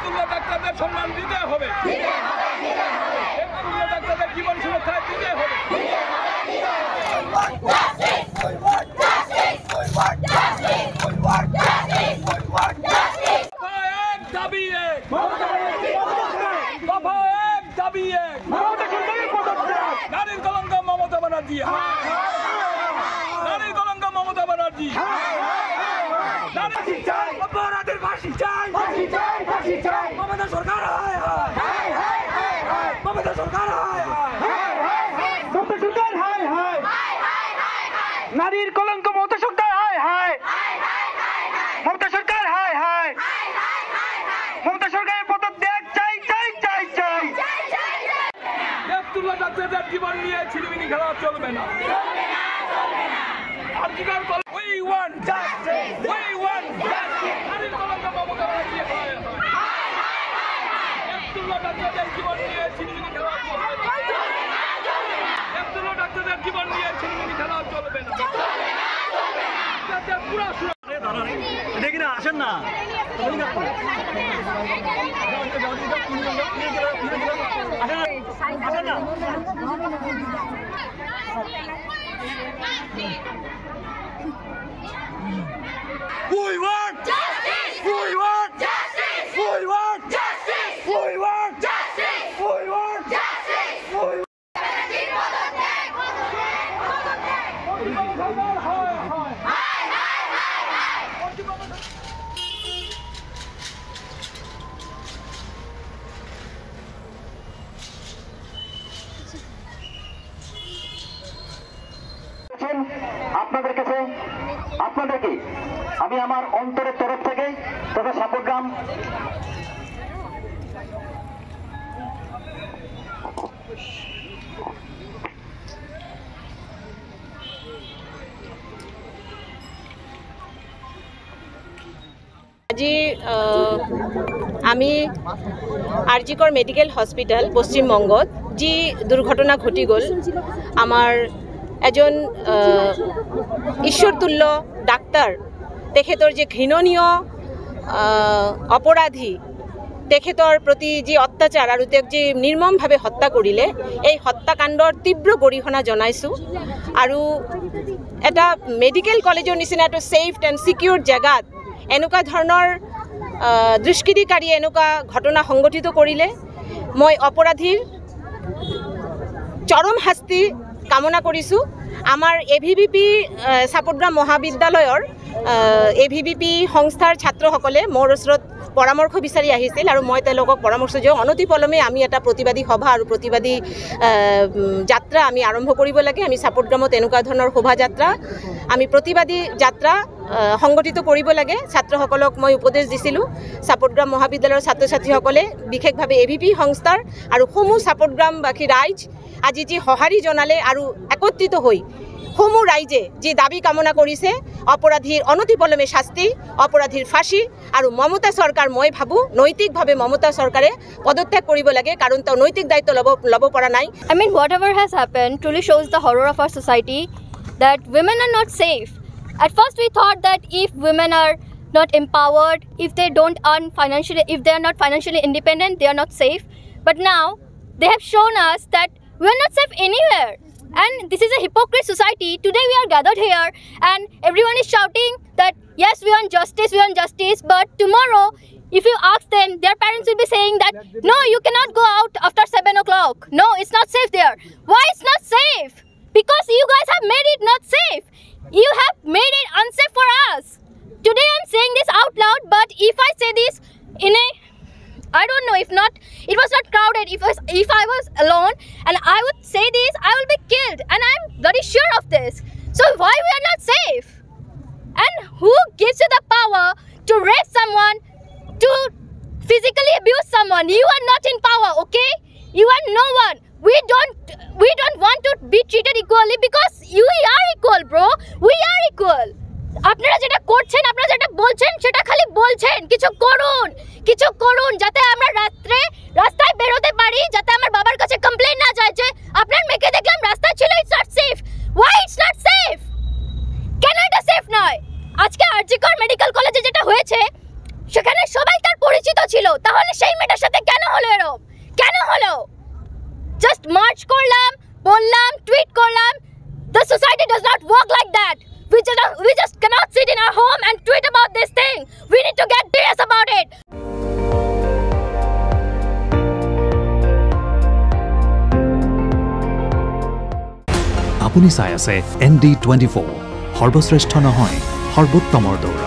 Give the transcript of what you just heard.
তুল্য ডাক্তারদের সম্মান দিতে হবে, তুল্য ডাক্তারদের জীবন সুরক্ষা দিতে হবে। নারীর কলঙ্ক মমতা ব্যানার্জি, নারীর কলঙ্ক মমতা ব্যানার্জি, অপরাধের ফাঁসি চাই, মমতা সরকার হায় হায়, মমতা সরকার হায় হায়, মমতা সরকার হায় হায়, নারীর কলঙ্ক মমতা সরকার হায় হায়, মমতা সরকার হায় হায়, মমতা সরকারের পদত্যাগ চাই চাই চাই চাই। তুল্য ডাক্তারদের জীবন নিয়ে ছিনিমিনি খেলা চলবে না। We want justice. We want justice. নারীর কলঙ্ক মমতা ব্যানার্জি হায় হায়, তুল্য ডাক্তারদের জীবন নিয়ে ছিনিমিনি খেলা চলবে না। তুল্য ডাক্তারদের জীবন নিয়ে ছিনিমিনি খেলা চলবে না। পুরা দেখি না, আসেন না, We want justice. We want justice. We want justice. We want justice. We want justice. আপনাদেরকে আমি আমার অন্তরের তরফ থেকে তথা সাপগ্রাম আজি আমি আরজিকর মেডিকেল হসপিটাল পশ্চিমবঙ্গত যি দুর্ঘটনা ঘটি গল, আমার এজন ঈশ্বরতুল্য ডাক্তার তেখেতৰ যে ঘৃণনীয় অপৰাধী তেখেতৰ প্ৰতি যি অত্যাচাৰ আৰু তেওঁক যি নিৰ্মমভাৱে হত্যা কৰিলে, এই হত্যাকাণ্ডৰ তীব্ৰ গৰিহণা জনাইছোঁ। আৰু এটা মেডিকেল কলেজৰ নিচিনা এটা ছেফ এণ্ড ছিকিউৰ জেগাত এনেকুৱা ধৰণৰ দুষ্কৃতিকাৰী এনেকুৱা ঘটনা সংঘটিত কৰিলে মই অপৰাধীৰ চৰম শাস্তি কামনা কৰিছোঁ। আমাৰ AVVP সাপগ্রাম মহাবিদ্যালয়ৰ AVVP সংস্থাৰ ছাত্ৰসকলে মোৰ ওচৰত পৰামৰ্শ বিচাৰি আহিছিল আৰু মই তেওঁলোকক পৰামৰ্শ দিওঁ অনতিপলমে আমি এটা প্ৰতিবাদী সভা আৰু প্ৰতিবাদী যাত্ৰা আমি আৰম্ভ কৰিব লাগে। আমি সাপগ্রামত এনেকুৱা ধৰণৰ শোভাযাত্ৰা আমি প্ৰতিবাদী যাত্ৰা সংগঠিত কৰিব লাগে। ছাত্ৰসকলক মই উপদেশ দিছিলোঁ। সাপগ্রাম মহাবিদ্যালয়ৰ ছাত্ৰ ছাত্ৰীসকলে বিশেষভাৱে AVP সংস্থাৰ আৰু সমূহ সাপগ্রামবাসী ৰাইজ আজি যি সঁহাৰি জনালে আৰু একত্ৰিত হৈ সমূহ ৰাইজে যি দাবী কামনা কৰিছে অপৰাধীৰ অনতিপলমে শাস্তি, অপৰাধীৰ ফাঁসি আৰু মমতা চৰকাৰ মই ভাবোঁ নৈতিকভাৱে মমতা চৰকাৰে পদত্যাগ কৰিব লাগে, কাৰণ তেওঁ নৈতিক দায়িত্ব ল'ব পৰা নাই। I mean, whatever has happened truly shows the horror of our society, that women are not safe. At first we thought that if women are not empowered, if they don't earn financially, if they are not financially independent, they are not safe. But now they have shown us that we are not safe anywhere. And this is a hypocrite society. Today we are gathered here and everyone is shouting that yes, we want justice, we want justice. But tomorrow, if you ask them, their parents will be saying that no, you cannot go out after 7 o'clock. No, it's not safe there. Why it's not safe? Because you guys have made it not safe. You have made it unsafe for us. Today I'm saying this out loud, but if I say this in a, I don't know, if not, it was not crowded, if I was alone and I would say this, I will be killed, and I'm very sure of this. So why we are not safe? And who gives you the power to rape someone, to physically abuse someone? You are not in power, okay? You are no one. We don't want to be treated equally because you are equal, bro. We are equal. আপনারা যেটা করছেন, আপনারা যেটা বলছেন সেটা খালি বলছেন, কিছু করুন যাতে আমরা রাস্তায় বেরোতে পারি, যাতে আমার বাবার কাছে কমপ্লেইন না যায় যে আপনার মেয়েকে দেখলাম রাস্তায় ছিল, it's not safe. Why it's not safe? কেন এটা সেফ নয়? আজকে আরজিকর মেডিকেল কলেজে যেটা হয়েছে সেখানে সবাই তার পরিচিত ছিল, তাহলে সেই মেয়েটার সাথে কেন হলো এরকম? কেন হলো? জাস্ট মার্চ করলাম, বললাম, টুইট করলাম। The society does not work like that. We just cannot sit in our home and tweet about this thing. We need to get serious about it. আপুনি চাই আছে ND24 সৰ্বশ্ৰেষ্ঠ নহয় সৰ্বোত্তমৰ দৌৰা।